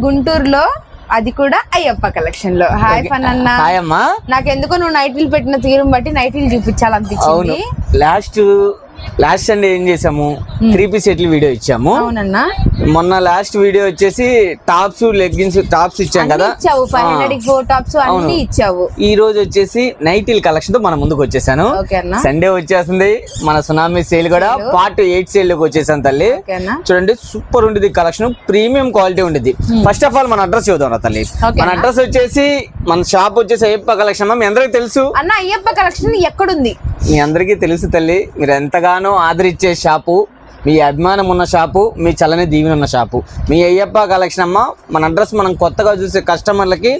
గుంటూరులో, అది కూడా అయ్యప్ప కలెక్షన్ లో. హాయ్ ఫన్ అన్న. హాయ్ అమ్మా. నాకెందుకో నువ్వు నైటీలు పెట్టిన తీరుని బట్టి నైటీలు చూపించాలనిపించింది. లాస్ట్ సండే ఏం చేసాము, 3 పీస్ సెట్లు వీడియో ఇచ్చాము. అవునన్నా. మొన్న లాస్ట్ వీడియో వచ్చేసి టాప్స్, లెగ్గిన్స్, టాప్స్ ఇచ్చాం కదా. 500 4 టాప్స్ అన్ని ఇచ్చావు. ఈ రోజు వచ్చేసి నైటీల్ కలెక్షన్ తో మన ముందుకు వచ్చేసాను. సండే వచ్చేసింది, మన సునామీ సేల్ కూడా పార్ట్ 8 సేల్ లోకి వచ్చేసాను తల్లి. చూడండి, సూపర్ ఉండేది కలెక్షన్, ప్రీమియం క్వాలిటీ ఉండేది. ఫస్ట్ ఆఫ్ ఆల్ మన అడ్రస్ చూద్దాం తల్లి. మన అడ్రస్ వచ్చేసి, మన షాప్ వచ్చేసి అయ్యప్ప కలెక్షన్. మీ అందరికి తెలుసు అన్న అయ్యప్ప కలెక్షన్ ఎక్కడుంది, మీ అందరికీ తెలుసు తల్లి. మీరు ఎంతగానో ఆదరించే షాపు, మీ అభిమానం ఉన్న షాపు, మీ చల్లని దీవెన ఉన్న షాపు మీ అయ్యప్ప కలెక్షన్ అమ్మ. మన అడ్రస్ మనం కొత్తగా చూసే కస్టమర్లకి,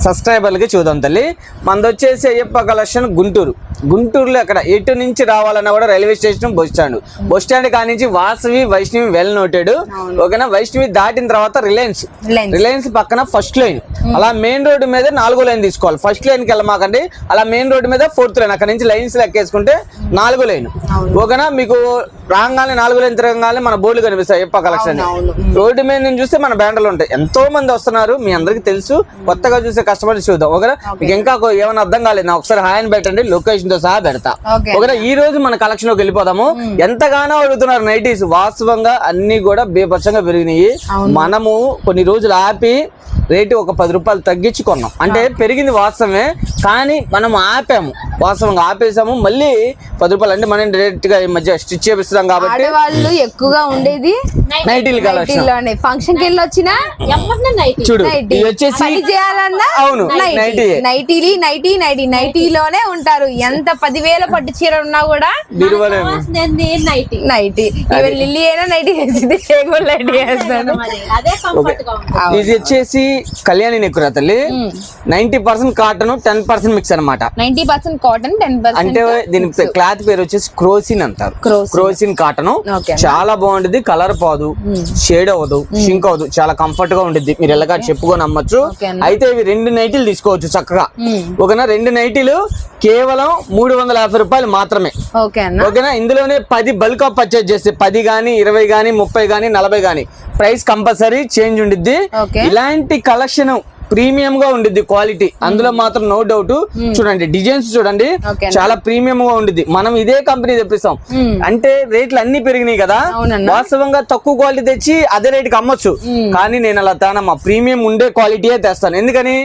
సబ్స్క్రైబర్లకి చూద్దాం తల్లి. మనది వచ్చేసి అయ్యప్ప కలెక్షన్ గుంటూరులో ఎక్కడ ఎటు నుంచి రావాలన్నా కూడా రైల్వే స్టేషన్, బస్ స్టాండ్ కాడి నుంచి వాసవి, వైష్ణవి వెల్ నోటెడ్. ఓకేనా. వైష్ణవి దాటిన తర్వాత రిలయన్స్ పక్కన ఫస్ట్ లైన్, అలా మెయిన్ రోడ్డు మీద 4వ లైన్ తీసుకోవాలి. ఫస్ట్ లైన్కి వెళ్ళమాకండి, అలా మెయిన్ రోడ్డు మీద 4th లైన్, అక్కడ నుంచి లైన్స్ లెక్కేసుకుంటే 4వ లైన్. ఓకేనా. మీకు రాగానే 4వ లైన్ తిరగగానే మన బోర్డులు కనిపిస్తాయి అయ్యప్ప కలెక్షన్. రోడ్డు మీద నుంచి చూస్తే మన బ్యాండర్లు ఉంటాయి. ఎంతో మంది వస్తున్నారు, మీ అందరికి తెలుసు. కొత్తగా చూసే కస్టమర్స్ చూద్దాం. ఓకేనా. మీకు ఇంకా ఏమైనా అర్థం కాలేదు, నాకు ఒకసారి హాయ్ అని పెట్టండి, లొకేషన్ తో సహా పెడతా. ఓకేనా. ఈ రోజు మన కలెక్షన్ లోకి వెళ్ళిపోదాము. ఎంతగానో అడుగుతున్నారు నైటీస్, వాస్తవంగా అన్ని కూడా బేపచ్చంగా పెరిగినాయి. మనము కొన్ని రోజులు ఆపి రేటు ఒక 10 రూపాయలు తగ్గించి కొన్నాం. అంటే పెరిగింది వాస్తవమే, కానీ మనం ఆపాము, వాస్తవంగా ఆపేసాము. మళ్ళీ 10 రూపాయలు అంటే మనం డైరెక్ట్ గా ఈ మధ్య స్టిచ్ చేపిస్తున్నాం కాబట్టి వాళ్ళు ఎక్కువగా ఉండేది నైటీలు కలెక్షన్. ఫంక్షన్ కి వెళ్ళి వచ్చిన చూడు, ఇది వచ్చేసి చేయాలన్నా అవును నైటీలోనే ఉంటారు. ఎంత 10,000 పట్టు చీర ఉన్నా కూడా నైటీ. లిల్లీ అయినా నైటీ వేసింది, నైటీ వేస్తాను. ఇది వచ్చేసి కళ్యాణి నెక్కురా తల్లి. 90% కాటన్, 10% మిక్స్ అనమాట. 90% కాటన్, 10% అంటే దీని క్లాత్ పేరు వచ్చేసి క్రోసిన్ అంటారు. క్రోసిన్ కాటన్ చాలా బాగుంటుంది, కలర్ పోదు, షేడ్ అవ్వదు, షింక్ అవ్వదు, చాలా కంఫర్ట్ గా ఉంటుంది. మీరు ఎలాగా చెప్పుకొని అమ్మచ్చు. అయితే ఇవి 2 నైటీలు తీసుకోవచ్చు చక్కగా. ఓకేనా. 2 నైటీలు కేవలం 350 రూపాయలు మాత్రమే. ఓకేనా. ఇందులోనే 10 బల్క్ ఆఫ్ పర్చేజ్ చేస్తే 10 గానీ, 20 గానీ, 30 గానీ, 40 గానీ ప్రైస్ కంపల్సరీ చేంజ్ ఉండిద్ది. ఇలాంటి కలెక్షన్ ప్రీమియం గా ఉండిద్ది, క్వాలిటీ అందులో మాత్రం నో డౌట్. చూడండి, డిజైన్స్ చూడండి, చాలా ప్రీమియం గా ఉండిద్ది. మనం ఇదే కంపెనీ తెప్పిస్తాం. అంటే రేట్లు అన్ని పెరిగినాయి కదా, వాస్తవంగా తక్కువ క్వాలిటీ తెచ్చి అదే రేటుకి అమ్మొచ్చు. కానీ నేను అలా తానమ్మా, ప్రీమియం ఉండే క్వాలిటీయే తెస్తాను. ఎందుకని,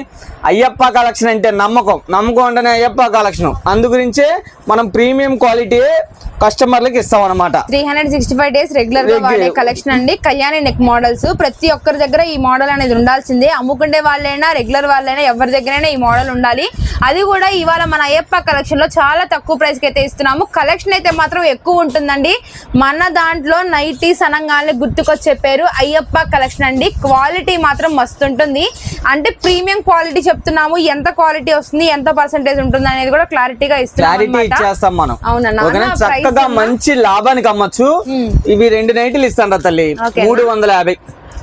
అయ్యప్ప కలెక్షన్ అంటే నమ్మకం అంటేనే అయ్యప్ప కలెక్షన్. అందుగురించే మనం ప్రీమియం క్వాలిటీ కస్టమర్లకి ఇస్తాం అనమాట. 365 days రెగ్యులర్ గా వాడే కలెక్షన్ అండి. కళ్యాణి నెక్ మోడల్స్ ప్రతి ఒక్కరి దగ్గర ఈ మోడల్ అనేది ఉండాల్సిందే. అమ్ముకుండే వాళ్ళైనా, రెగ్యులర్ వాళ్ళైనా, ఎవరి దగ్గరైనా ఈ మోడల్ ఉండాలి. అది కూడా ఇవాళ మన అయ్యప్ప కలెక్షన్ లో చాలా తక్కువ ప్రైస్ కి అయితే ఇస్తున్నాము. కలెక్షన్ అయితే మాత్రం ఎక్కువ ఉంటుందండి. మన దాంట్లో నైటీస్ అనగానే గుర్తుకొచ్చే పేరు అయ్యప్ప కలెక్షన్ అండి. క్వాలిటీ మాత్రం మస్తు ఉంటుంది. అంటే ప్రీమియం క్వాలిటీ చెప్తున్నాము. ఎంత క్వాలిటీ వస్తుంది, ఎంత పర్సెంటేజ్ ఉంటుంది అనేది కూడా క్లారిటీగా ఇస్తాం మనం. అవునన్నా. చక్కగా మంచి లాభానికి అమ్మచ్చు. ఇవి 2 నైటీలు ఇస్తాను తల్లి, 350.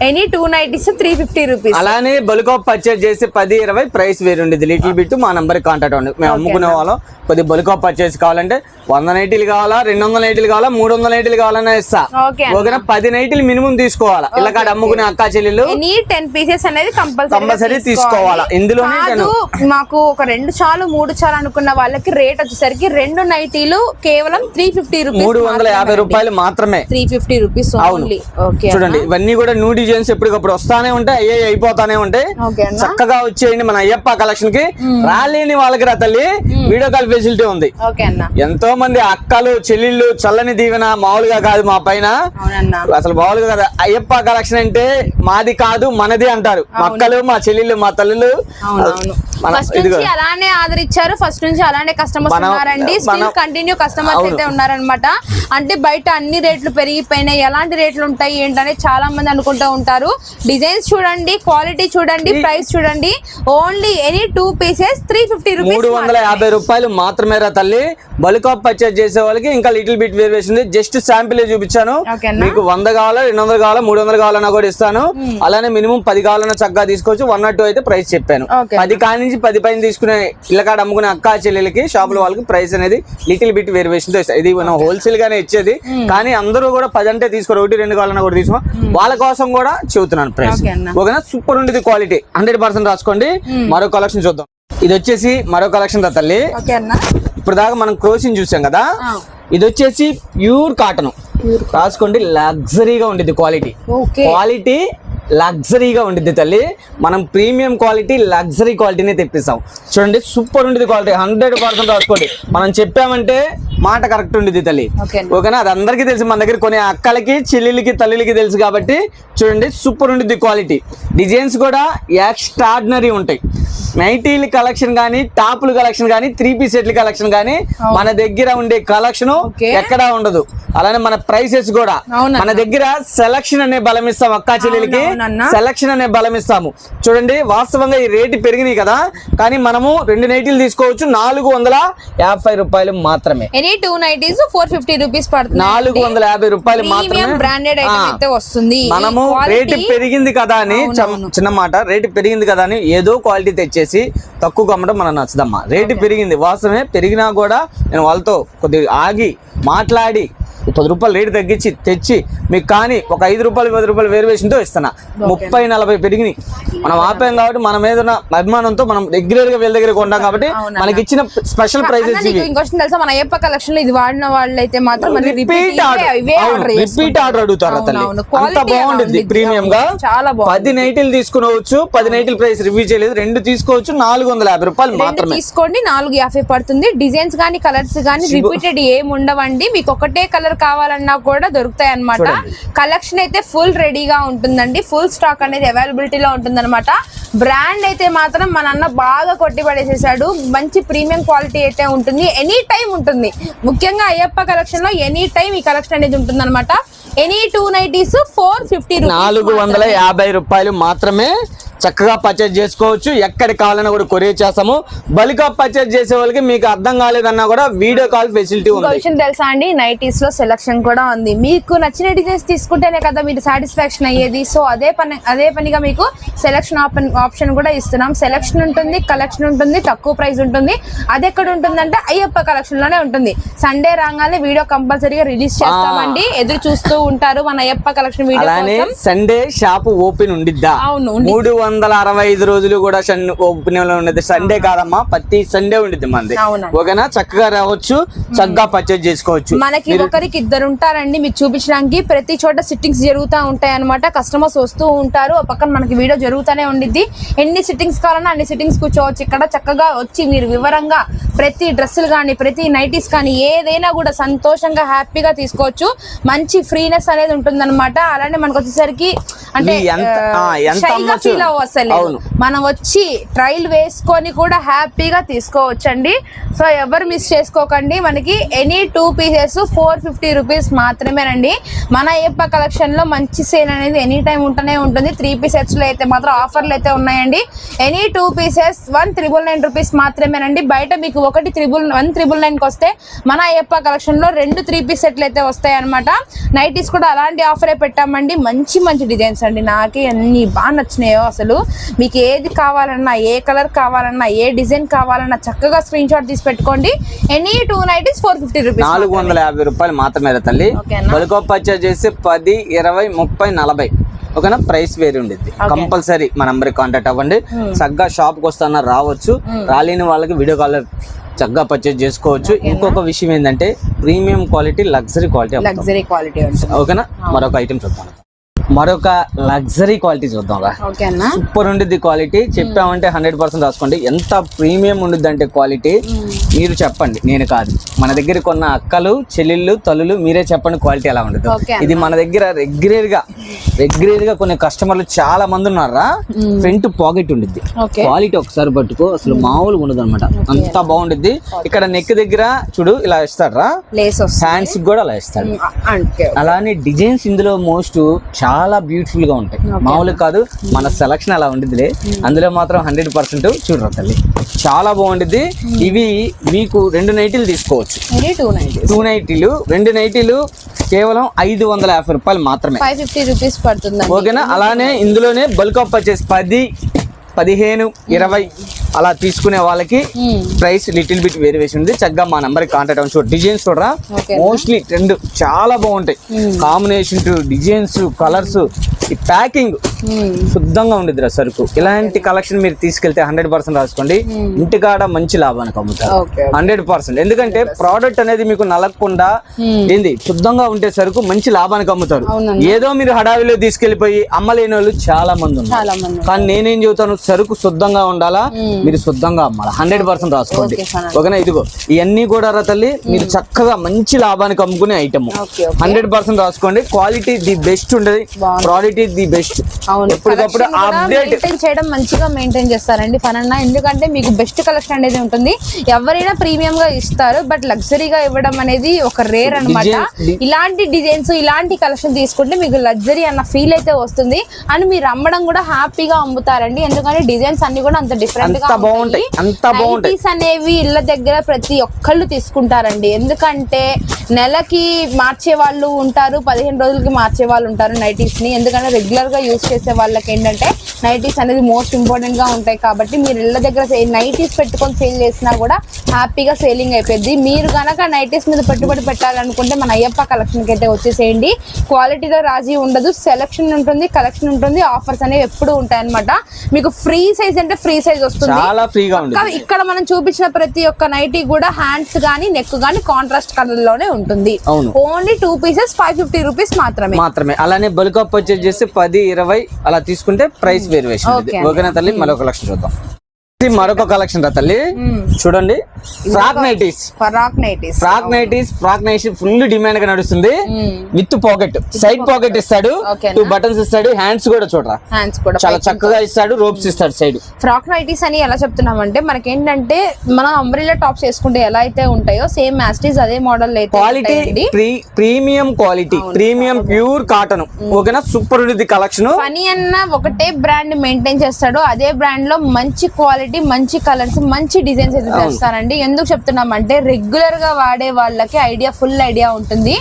Any 2 nighties 350 rupees. అలానే బల్క్ ఆఫ్ పర్చేజ్ చేసి 10-20 ప్రైస్ వేరు ఉండేది. లిటిల్ బిట్ మా నంబర్ కాంటాక్ట్ అవ్వండి. మేము అమ్ముకునే వాళ్ళం. కొద్ది బల్క్ ఆఫ్ పర్చేజ్ కావాలంటే 100 నైటీలు కావాలా, 200 నైటీలు కావాలా, 300 నైటీలు కావాలన్నా ఇస్తా. ఓకేనా. 10 నైటీలు మినిమం తీసుకోవాలా. ఇలా కాడ అమ్ముకునే అక్కా చెల్లెలు 10 పీసెస్ అనేది కంపల్సరీ తీసుకోవాలా. ఇందులోనే మాకు ఒక 2 చాలు 3 చాలు అనుకున్న వాళ్ళకి రేట్ వచ్చేసరికి 2 నైటీలు కేవలం 350 రూపీస్, 350 రూపాయలు మాత్రమే. 350 రూపీస్. చూడండి, ఇవన్నీ కూడా న్యూ డిజైన్స్ ఎప్పటికప్పుడు వస్తానే ఉంటాయి, అయిపోతానే ఉంటాయి. చక్కగా వచ్చేయండి మన అయ్యప్ప కలెక్షన్ కి. రాలేని వాళ్ళకి రా తల్లి, వీడియో కాల్ ఫెసిలిటీ ఉంది. ఎంతో మంది అక్కలు, చెల్లెళ్ళు, చల్లని దీవెన మామూలుగా కాదు మా పైన, అసలు మామూలుగా కదా. అయ్యప్ప కలెక్షన్ అంటే మాది కాదు మనది అంటారు. మా అక్కలు, మా చెల్లెళ్ళు, మా తల్లులు అలానే ఆదరించారు. ఫస్ట్ నుంచి అలానే కస్టమర్స్ ఉన్నారండి. స్టిల్ కంటిన్యూ కస్టమర్స్ అయితే ఉన్నారనమాట. అంటే బయట అన్ని రేట్లు పెరిగిపోయినాయి, ఎలాంటి రేట్లు ఉంటాయి ఏంటనే చాలా మంది అనుకుంటూ ఉంటారు. డిజైన్స్ చూడండి, క్వాలిటీ చూడండి, ప్రైస్ చూడండి. ఓన్లీ ఎనీ 2 పీసెస్ 350 రూపీస్, 350 రూపాయలు మాత్రమే రా తల్లి. బల్క్ ఆఫ్ పర్చేజ్ చేసే వాళ్ళకి ఇంకా little bit variation. Just sample చూపించాను. మీకు 100 కావాలా, 200 కావాలా, 300 కావాలన్నా కూడా ఇస్తాను. అలానే మినిమం 10 కావాలన్నా చక్కగా తీసుకోవచ్చు. 1 or 2 అయితే ప్రైస్ చెప్పాను. 10 కాడి నుంచి 10 పైన తీసుకునే ఇళ్ళకాడ అమ్ముకునే అక్కా చెల్లెలకి, షాపుల వాళ్ళకి ప్రైస్ అనేది లిటిల్ బిట్ వేరియేషన్ తో ఇస్తాయి. ఇది మనం హోల్సేల్ గానే ఇచ్చేది, కానీ అందరూ కూడా 10 అంటే తీసుకోరు, 1-2 కావాలన్నా కూడా తీసుకో. వాళ్ళ కోసం కూడా కూడా చెబుతున్నాను ప్రైస్. Okay అన్న. ఓకేనా, సూపర్ ఉండేది క్వాలిటీ, 100% రాసుకోండి. మరో కలెక్షన్ చూద్దాం. ఇది వచ్చేసి మరో కలెక్షన్ రా తల్లి. ఓకే అన్న. ఇప్పుడు దాకా మనం క్రోసిన్ చూసాం కదా, ఇది వచ్చేసి ప్యూర్ కాటన్. రాసుకోండి, లగ్జరీగా ఉండేది క్వాలిటీ. ఓకే, క్వాలిటీ లగ్జరీగా ఉండిద్ది తల్లి. మనం ప్రీమియం క్వాలిటీ లగ్జరీ క్వాలిటీనే తెప్పిస్తాం. చూడండి, సూపర్ ఉండేది క్వాలిటీ, 100% రాసుకోండి. మనం చెప్పామంటే మాట కరెక్ట్ ఉండేది తల్లి. ఓకేనా, అది అందరికీ తెలుసు. మన దగ్గర కొన్ని అక్కలకి, చెల్లెలకి, తల్లిలకి తెలుసు కాబట్టి చూడండి, సూపర్ ఉండేది క్వాలిటీ. డిజైన్స్ కూడా ఎక్స్ట్రాడినరీ ఉంటాయి. నైటీల కలెక్షన్ కానీ, టాపుల కలెక్షన్ కానీ, 3 పీస్ సెట్ల కలెక్షన్ కానీ మన దగ్గర ఉండే కలెక్షన్ ఎక్కడా ఉండదు. అలానే మన ప్రైసెస్ కూడా మన దగ్గర సెలక్షన్ అనే బలం ఇస్తాం. అక్కా చెల్లెలకి సెలక్షన్ అనే బలం ఇస్తాము. చూడండి, వాస్తవంగా ఈ రేటు పెరిగినాయి కదా, కానీ మనము 2 నైటీలు తీసుకోవచ్చు 450 రూపాయలు మాత్రమే. ఎనీ 2 నైటీస్ 450 రూపీస్ పడుతుంది. 450 రూపాయలు మాత్రమే. బ్రాండెడ్ ఐటమ్ అయితే వస్తుంది. మనము రేటు పెరిగింది కదా అని, చిన్న మాట, రేటు పెరిగింది కదా అని ఏదో క్వాలిటీ తెచ్చేసి తక్కువ అమ్మడం మనకు నచ్చదమ్మా. రేటు పెరిగింది వాస్తవమే, పెరిగినా కూడా నేను వాళ్ళతో కొద్దిగా ఆగి మాట్లాడి 10 రూపాయలు రేటు తగ్గించి తెచ్చి మీకు కానీ ఒక 5 రూపాయలు 10 రూపాయలు వేరియేషన్తో ఇస్తున్నా. 30-40 పెరిగినాయి. మనం ఆపాం కాబట్టి మన మీద ఉన్న అభిమానంతో మనం రెగ్యులర్ గా వీళ్ళ దగ్గర కొంటాం కాబట్టి మనకి ఇచ్చిన స్పెషల్ ప్రైజెస్ ఇవి. ఇంకొకటి తెలుసా, మన అయ్యప్ప కలెక్షన్ లో ఇది వాడిన వాళ్ళు అయితే మాత్రం రిపీట్ ఆర్డర్ అడుగుతారు తల్లి. అంత బాగుంటుంది ప్రీమియం గా. 10 నైటీలు తీసుకునవచ్చు. 10 నైటీల ప్రైస్ రివ్యూ చేయలేదు, 2 తీసుకోవచ్చు 450 రూపాయలు మాత్రమే. తీసుకోండి, 450 పడుతుంది. డిజైన్స్ గానీ కలర్స్ గానీ రిపీటెడ్ ఏమి ఉండవండి. మీకు ఒకటే కలర్ కావాలన్నా కూడా దొరుకుతాయి అన్నమాట. కలెక్షన్ అయితే ఫుల్ రెడీగా ఉంటుందండి. ఫుల్ స్టాక్ అనేది అవైలబిలిటీలో ఉంటుంది అనమాట. బ్రాండ్ అయితే మాత్రం మన అన్న బాగా కొట్టి పడేసేసాడు. మంచి ప్రీమియం క్వాలిటీ అయితే ఉంటుంది, ఎనీ టైం ఉంటుంది. ముఖ్యంగా అయ్యప్ప కలెక్షన్ లో ఎనీ టైం ఈ కలెక్షన్ అనేది ఉంటుంది అనమాట. ఎనీ 2 నైటీస్ 450 450 రూపాయలు మాత్రమే. చక్కగా పర్చేజ్ చేసుకోవచ్చు. ఎక్కడికి కావాలన్నా కూడా కొరియర్ చేస్తాము. బల్క్ ఆఫ్ పర్చేజ్ చేసే వాళ్ళకి మీకు అర్థం కాలేదన్నా కూడా వీడియో కాల్ ఫెసిలిటీ ఉంది. విషయం తెలుసా అండి, నైటీస్ లో సెలక్షన్ కూడా ఉంది. మీకు నచ్చిన డిజైన్స్ తీసుకుంటేనే కదా మీరు సాటిస్ఫాక్షన్ అయ్యేది. సో అదే పనిగా మీకు సెలక్షన్ ఆప్షన్ కూడా ఇస్తున్నాం. సెలక్షన్ ఉంటుంది, కలెక్షన్ ఉంటుంది, తక్కువ ప్రైస్ ఉంటుంది. అది ఎక్కడ ఉంటుందంటే అయ్యప్ప కలెక్షన్ లోనే ఉంటుంది. సండే రాగానే వీడియో కంపల్సరీగా రిలీజ్ చేస్తామండి. ఎదురు చూస్తూ ఉంటారు మన అయ్యప్ప కలెక్షన్ వీడియో. అలానే సండే షాప్ ఓపెన్ ఉండిద్దా? అవును, 365 రోజులు కూడా ఓపెన్ లో ఉండేది. సండే కాదమ్మా, ప్రతి సండే ఉండిద్ది మంది. ఓకేనా, చక్కగా రావచ్చు, చక్కగా పర్చేజ్ చేసుకోవచ్చు. మనకి ఒకరికి 2 ఉంటారండి మీకు చూపించడానికి. ప్రతి చోట సిట్టింగ్స్ జరుగుతూ ఉంటాయి అనమాట. కస్టమర్స్ వస్తూ ఉంటారు, పక్కన మనకి వీడియో జరుగుతూనే ఉండిద్ది. ఎన్ని సిట్టింగ్స్ కావాలన్నా అన్ని సిట్టింగ్స్ కూర్చోవచ్చు ఇక్కడ. చక్కగా వచ్చి మీరు వివరంగా ప్రతి డ్రెస్సులు కానీ, ప్రతి నైటీస్ కానీ ఏదైనా కూడా సంతోషంగా హ్యాపీగా తీసుకోవచ్చు. మంచి ఫ్రీనెస్ అనేది ఉంటుంది అనమాట. అలానే మనకు వచ్చేసరికి అంటే ఫీల్ అవ్వసలేదు, మనం వచ్చి ట్రైల్ వేసుకొని కూడా హ్యాపీగా తీసుకోవచ్చండి. సో ఎవరు మిస్ చేసుకోకండి. మనకి ఎనీ 2 పీసెస్ 450 రూపీస్ మాత్రమేనండి. మన అయ్యప్ప కలెక్షన్ లో మంచి సేల్ అనేది ఎనీ టైం ఉంటూనే ఉంటుంది. 3 పీస్ సెట్స్ లో అయితే మాత్రం ఆఫర్లు అయితే ఉన్నాయండి. ఎనీ 2 పీసెస్ 1,999 రూపీస్ మాత్రమేనండి. బయట మీకు 1,199 వస్తే మన అయ్యప్ప కలెక్షన్ లో 2 3 పీస్ సెట్లు అయితే వస్తాయి అనమాట. నైటీస్ కూడా అలాంటి ఆఫరే పెట్టామండి. మంచి మంచి డిజైన్స్ అండి, నాకే అన్ని బాగా నచ్చినాయో. అసలు మీకు ఏది కావాలన్నా, ఏ కలర్ కావాలన్నా, ఏ డిజైన్ కావాలన్నా చక్కగా స్క్రీన్ షాట్ తీసి పెట్టుకోండి. ఎనీ 2 నైటీస్ 450 రూపీస్, 450 రూపాయలు మాత్రమే తల్లి. బల్క్ పర్చేజ్ చేసి 10, 20, 30, 40 ఓకేనా, ప్రైస్ వేరే ఉండేది. కంపల్సరీ మా నంబర్ కాంటాక్ట్ అవ్వండి. చక్కగా షాప్ కి వస్తానా రావచ్చు, రాలేని వాళ్ళకి వీడియో కాల్ చక్కగా పర్చేజ్ చేసుకోవచ్చు. ఇంకొక విషయం ఏంటంటే ప్రీమియం క్వాలిటీ, లగ్జరీ క్వాలిటీ ఓకేనా. మరొక ఐటమ్ చూద్దాం, మరొక లగ్జరీ క్వాలిటీ చూద్దాం. సూపర్ ఉండిద్ది క్వాలిటీ. చెప్పామంటే 100% రాసుకోండి. ఎంత ప్రీమియం ఉండిద్ది అంటే క్వాలిటీ మీరు చెప్పండి, నేను కాదు. మన దగ్గర కొన్న అక్కలు, చెల్లెళ్ళు, తల్లులు మీరే చెప్పండి క్వాలిటీ ఎలా ఉండదు. ఇది మన దగ్గర రెగ్యులర్ గా కొన్ని కస్టమర్లు చాలా మంది ఉన్నారా. ఫ్రంట్ పాకెట్ ఉండిద్ది, క్వాలిటీ ఒకసారి పట్టుకో, అసలు మామూలుగా ఉండదు అనమాట. అంత బాగుండిద్ది. ఇక్కడ నెక్ దగ్గర చూడు ఇలా ఇస్తాడు, హ్యాండ్స్ కూడా అలా ఇస్తాడు. అలానే డిజైన్స్ ఇందులో మోస్ట్ చాలా బ్యూటిఫుల్ గా ఉంటాయి, మామూలు కాదు. మన సెలక్షన్ అలా ఉండిద్దిలే. అందులో మాత్రం 100% చూడరా తల్లి, చాలా బాగుండిద్ది. ఇవి మీకు 2 నైటీలు తీసుకోవచ్చు. 2 నైటీలు, 2 నైటీలు కేవలం 550 రూపాయలు మాత్రమే, 550 రూపీస్ పడుతుంది. ఓకేనా. అలానే ఇందులోనే బల్క్ ఆఫ్ పర్చేస్ 10, 15, 20 అలా తీసుకునే వాళ్ళకి ప్రైస్ లిటిల్ బిట్ వేరియేషన్ ఉంది. చక్కగా మా నెంబర్ కాంటాక్ట్ అవ్వండి. చూడు డిజైన్స్ చూడరా, మోస్ట్లీ ట్రెండ్ చాలా బాగుంటాయి. కాంబినేషన్ డిజైన్స్ కలర్స్, ఈ ప్యాకింగ్ శుద్ధంగా ఉండిద్దిరా సరుకు. ఇలాంటి కలెక్షన్ మీరు తీసుకెళ్తే 100% రాసుకోండి, ఇంటికాడ మంచి లాభానికి అమ్ముతారు 100%. ఎందుకంటే ప్రోడక్ట్ అనేది మీకు నలగకుండా ఏంది శుద్ధంగా ఉంటే సరుకు మంచి లాభానికి అమ్ముతారు. ఏదో మీరు హడావిలో తీసుకెళ్లిపోయి అమ్మలేని వాళ్ళు చాలా మంది ఉన్నారు. కానీ నేనేం చెబుతాను, సరుకు శుద్ధంగా ఉండాలా, మీరు శుద్ధంగా అమ్మాలి. 100% రాసుకోండి ఓకేనా. ఇదిగో ఇవన్నీ కూడా రా తల్లి, మీరు చక్కగా మంచి లాభానికి అమ్ముకునే ఐటమ్ 100% రాసుకోండి. క్వాలిటీ ది బెస్ట్ ఉండదు, ప్రోడక్ట్ ది బెస్ట్. ఎప్పటికప్పుడు అప్డేట్ చేయడం మంచిగా మెయింటైన్ చేస్తారండి పనన్న. ఎందుకంటే మీకు బెస్ట్ కలెక్షన్ అనేది ఉంటుంది. ఎవరైనా ప్రీమియం గా ఇస్తారు, బట్ లగ్జరీగా ఇవ్వడం అనేది ఒక రేర్ అన్నమాట. ఇలాంటి డిజైన్స్ ఇలాంటి కలెక్షన్ తీసుకుంటే మీకు లగ్జరీ అన్న ఫీల్ అయితే వస్తుంది, అని మీరు అమ్మడం కూడా హ్యాపీగా అమ్ముతారండి. ఎందుకంటే డిజైన్స్ అన్ని కూడా అంత డిఫరెంట్ గా బాగుంటాయి. నైటీస్ అనేవి ఇళ్ళ దగ్గర ప్రతి ఒక్కళ్ళు తీసుకుంటారండి. ఎందుకంటే నెలకి మార్చే వాళ్ళు ఉంటారు, 15 రోజులకి మార్చే వాళ్ళు ఉంటారు నైటీస్ ని. ఎందుకంటే రెగ్యులర్ గా యూజ్ చేసే వాళ్ళకి ఏంటంటే నైటీస్ అనేది మోస్ట్ ఇంపార్టెంట్ గా ఉంటాయి. కాబట్టి మీరు ఇళ్ళ దగ్గర నైటీస్ పెట్టుకొని సేల్ చేసినా కూడా హ్యాపీగా సేలింగ్ అయిపోయింది. మీరు గనక నైటీస్ మీద పెట్టుబడి పెట్టాలనుకుంటే మన అయ్యప్ప కలెక్షన్ కి అయితే వచ్చేసేయండి. క్వాలిటీలో రాజీ ఉండదు, సెలెక్షన్ ఉంటుంది, కలెక్షన్ ఉంటుంది, ఆఫర్స్ అనేవి ఎప్పుడు ఉంటాయి అనమాట. మీకు ఫ్రీ సైజ్ అంటే ఫ్రీ సైజ్ వస్తుంది, చాలా ఫ్రీగా ఉంటుంది. ఇక్కడ మనం చూపించిన ప్రతి ఒక్క నైటీ కూడా హ్యాండ్స్ గానీ నెక్ గానీ కాంట్రాస్ట్ కలర్ లోనే ఉంటుంది. ఓన్లీ 2 పీసెస్ 550 రూపీస్ మాత్రమే. అలానే బల్క్ అప్ పర్చేజ్ చేస్తే 10-20 అలా తీసుకుంటే ప్రైస్ వేరియేషన్ ఓకేనా తల్లి. మరొక కలెక్షన్ చూద్దాం. మరొక కలెక్షన్ రా తల్లి, చూడండి. ఫ్రాక్ నైటీస్ ఫుల్ డిమాండ్ గా నడుస్తుంది. విత్ పాకెట్, సైడ్ పాకెట్ ఇస్తాడు, 2 బటన్స్ ఇస్తాడు, హ్యాండ్స్ కూడా చూడరా చాలా చక్కగా ఇస్తాడు, రోప్స్ ఇస్తాడు సైడ్. ఫ్రాక్ నైటీస్ అని ఎలా చెప్తున్నామంటే మనకేంటంటే మనం అంబ్రెల్లా టాప్స్ వేసుకుంటే ఎలా అయితే ఉంటాయో సేమ్ యాస్టీస్ అదే మోడల్ అయితే quality premium quality, premium pure cotton ఓకేనా. సూపర్ ఉంది కలెక్షన్. ఫనీ అన్న ఒకటే బ్రాండ్ మెయింటైన్ చేస్తాడు, అదే బ్రాండ్ లో మంచి క్వాలిటీ, మంచి కలర్స్, మంచి డిజైన్స్ అయితే చేస్తారండి. ఎందుకు చెప్తున్నామంటే రెగ్యులర్ గా వాడే వాళ్ళకి ఫుల్ ఐడియా ఉంటుంది.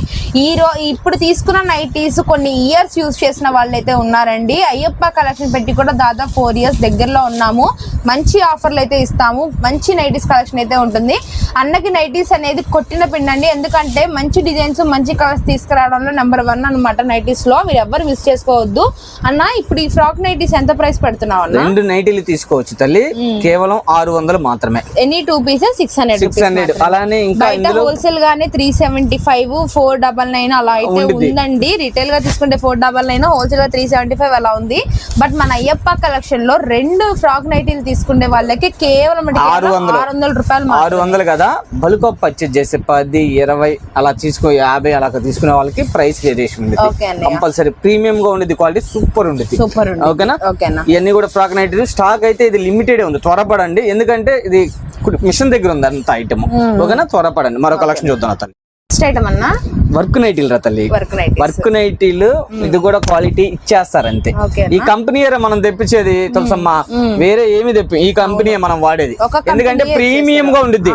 ఇప్పుడు తీసుకున్న నైటీస్ కొన్ని ఇయర్స్ యూజ్ చేసిన వాళ్ళైతే ఉన్నారండి. అయ్యప్ప కలెక్షన్ పెట్టి కూడా దాదాపు 4 ఇయర్స్ దగ్గరలో ఉన్నాము. మంచి ఆఫర్లు అయితే ఇస్తాము, మంచి నైటీస్ కలెక్షన్ అయితే ఉంటుంది. అన్నకి నైటీస్ అనేది కొట్టిన పిండండి. ఎందుకంటే మంచి డిజైన్స్ మంచి కలర్స్ తీసుకురావడంలో నెంబర్ 1 అనమాట. నైటీస్ లో మీరు ఎవరు మిస్ చేసుకోవద్దు అన్న. ఇప్పుడు ఈ ఫ్రాక్ నైటీస్ ఎంత ప్రైస్ పెడుతున్నావు అన్న? 2 నైటీలు తీసుకోవచ్చు తల్లి, కేవలం 600 మాత్రమే. Any 2 pieces 600. అలానే ఇంకా హోల్సేల్ గానే 375, 499 అలా అయితే ఉందండి. రిటైల్ గా తీసుకుంటే 499, హోల్సేల్ గా 375 అలా ఉంది. బట్ మన అయ్యప్ప కలెక్షన్ లో 2 ఫ్రాక్ నైటీలు తీసుకునే వాళ్ళకి కేవలం 600 రూపాయలు. 600 కదా. బల్క్ అప్ పర్చేజ్ చేస్తే 10-20 అలా 50 అలా తీసుకునే వాళ్ళకి ప్రైస్ వేరియేషన్ ఉంది కంపల్సరీ. ప్రీమియం గా ఉండేది, క్వాలిటీ సూపర్ ఉండేది ఓకేనా. ఇవన్నీ కూడా ఫ్రాక్ నైటీలు స్టాక్ అయితే ఇది లిమిటెడ్ ఉంది, త్వరపడండి. ఎందుకంటే ఇది మిషన్ దగ్గర ఉంది అంత ఐటమ్ ఓకేనా, త్వరపడండి. మరో కలెక్షన్ చూద్దాం అతను. వర్క్ నైటీలు రా తల్లి, వర్క్ నైటీలు ఇది కూడా క్వాలిటీ ఇచ్చేస్తారు అంతే. ఈ కంపెనీ మనం తెప్పించేది తెలుసమ్మా, వేరే ఏమి ఈ కంపెనీ మనం వాడేది. ఎందుకంటే ప్రీమియం గా ఉండిద్ది.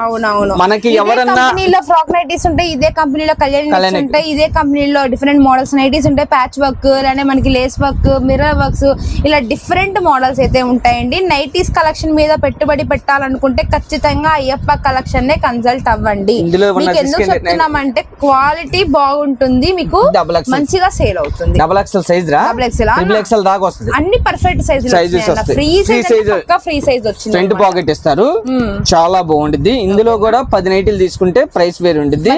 మనకి ఎవరన్నా ఫ్రాక్ నైటీస్ ఉంటాయి, ఇదే కంపెనీలో కళ్యాణ్ ఉంటాయి, ఇదే కంపెనీలో డిఫరెంట్ మోడల్స్ నైటీస్ ఉంటాయి. ప్యాచ్ వర్క్, అలానే మనకి లేస్ వర్క్, మిర్రర్ వర్క్స్, ఇలా డిఫరెంట్ మోడల్స్ అయితే ఉంటాయండి. నైటీస్ కలెక్షన్ మీద పెట్టుబడి పెట్టాలనుకుంటే ఖచ్చితంగా అయ్యప్ప కలెక్షన్ నే కన్సల్ట్ అవ్వండి. ఎందుకు చెప్తున్నామంటే క్వాలిటీ బాగుంటుంది, మీకు మంచిగా సేల్ అవుతుంది. XXL సైజ్ రా, XXL దాకా వస్తుంది. అన్ని పర్ఫెక్ట్ సైజెస్ ఫ్రీ సైజ్ వచ్చింది. ఫ్రంట్ పాకెట్ ఇస్తారు, చాలా బాగుంటుంది. ఇందులో కూడా 10 నైటీలు తీసుకుంటే ప్రైస్ వేరు ఉంటుంది.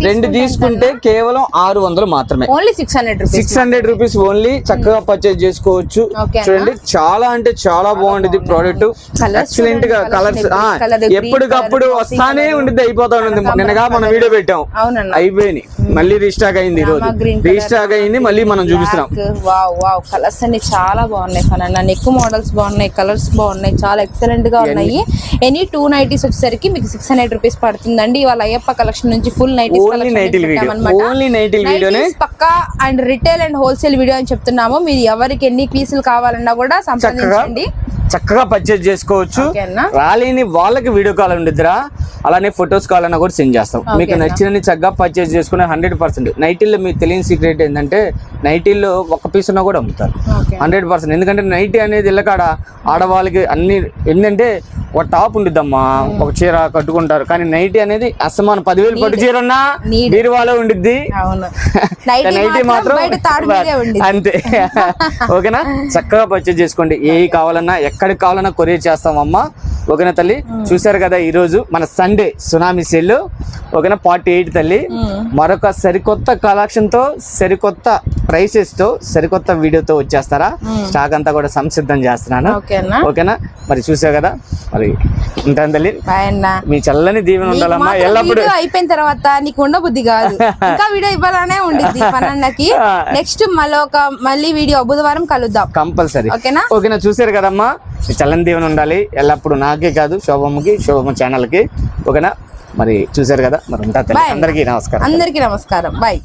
2 తీసుకుంటే కేవలం 600 మాత్రమే. Only 600 rupees only. చక్కగా పర్చేజ్ చేసుకోవచ్చు. చూడండి చాలా అంటే చాలా బాగుంటుంది ప్రోడక్ట్. ఎక్సలెంట్ గా కలర్స్ ఎప్పటికప్పుడు వస్తానే ఉంటుంది, అయిపోతా ఉంటుంది. నిన్నగా మనం వీడియో పెట్టాం, అయిపోయినాయి, మళ్ళీ రీస్టాక్ అయింది. ఈ రోజు రీస్టాక్ అయింది, మళ్ళీ మనం చూపిస్తున్నాం. కలర్స్ అన్ని చాలా బాగున్నాయి ఫనన్న. నెక్ మోడల్స్ బాగున్నాయి, కలర్స్ బాగున్నాయి, చాలా ఎక్సలెంట్ గా ఉన్నాయి. ఎనీ 2 నైటీస్ వచ్చేసరికి మీకు 600 రూపీస్ పడుతుందండి. ఇవాళ అయ్యప్ప కలెక్షన్ నుంచి ఫుల్ నైటీస్ పక్కా and retail and wholesale video అని చెప్తున్నాము. మీరు ఎవరికి ఎన్ని పీసులు కావాలన్నా కూడా సంప్రదించండి, చక్కగా పర్చేజ్ చేసుకోవచ్చు. రాలేని వాళ్ళకి వీడియో కాల్ ఉండిద్దిరా, అలానే ఫొటోస్ కావాలన్నా కూడా సెండ్ చేస్తాం. మీకు నచ్చిన చక్కగా పర్చేజ్ చేసుకునే 100%. నైటీల్లో మీకు తెలియని సీక్రెట్ ఏంటంటే నైటీల్లో ఒక పీస్ ఉన్నా కూడా అమ్ముతారు ఓకే 100%. ఎందుకంటే నైటీ అనేది ఇళ్ళకాడ ఆడవాళ్ళకి అన్ని ఏంటంటే ఒక టాప్ ఉండిద్దమ్మా, ఒక చీర కట్టుకుంటారు, కానీ నైటీ అనేది అసమానం 10,000 పట్టు చీర ఉన్నా బీరువాలో ఉండిద్ది, అవును నైటీ మాత్రం అంతే. ఓకేనా, చక్కగా పర్చేజ్ చేసుకోండి. ఏవి కావాలన్నా ఎక్కడికి కావాలన్నా కొరియర్ చేస్తామమ్మా. ఓకేనా తల్లి, చూసారు కదా ఈ రోజు మన సండే సునామీ సేల్. ఓకేనా 48 తల్లి, మరొక సరికొత్త కలెక్షన్ తో, సరికొత్త ప్రైసెస్ తో, సరికొత్త వీడియోతో వచ్చేస్తారా. స్టాక్ అంతా కూడా సంసిద్ధం చేస్తున్నాను. ఓకేనా, మరి చూసావు కదా, మరి ఉంటాను తల్లి. మీ చల్లని దీవెన ఉండాలమ్మా ఎల్లప్పుడు. అయిపోయిన తర్వాత నీకు ఉండబుద్ధి కాదు, ఇంకా వీడియో ఇవ్వాలనే ఉండిద్ది పనన్నకి. నెక్స్ట్ మళ్ళీ వీడియో బుధవారం కలుద్దాం కంపల్సరీ. ఓకేనా, ఓకేనా, చూసారు కదమ్మా, మీ చల్లని దీవెన ఉండాలి ఎల్లప్పుడు, నాకే కాదు శోభమ్మకి, శోభమ్మ ఛానల్ కి. ఓకేనా, మరి చూసారు కదా, మరి ఉంటా తల్లి. అందరికీ నమస్కారం. అందరికీ నమస్కారం, బాయ్.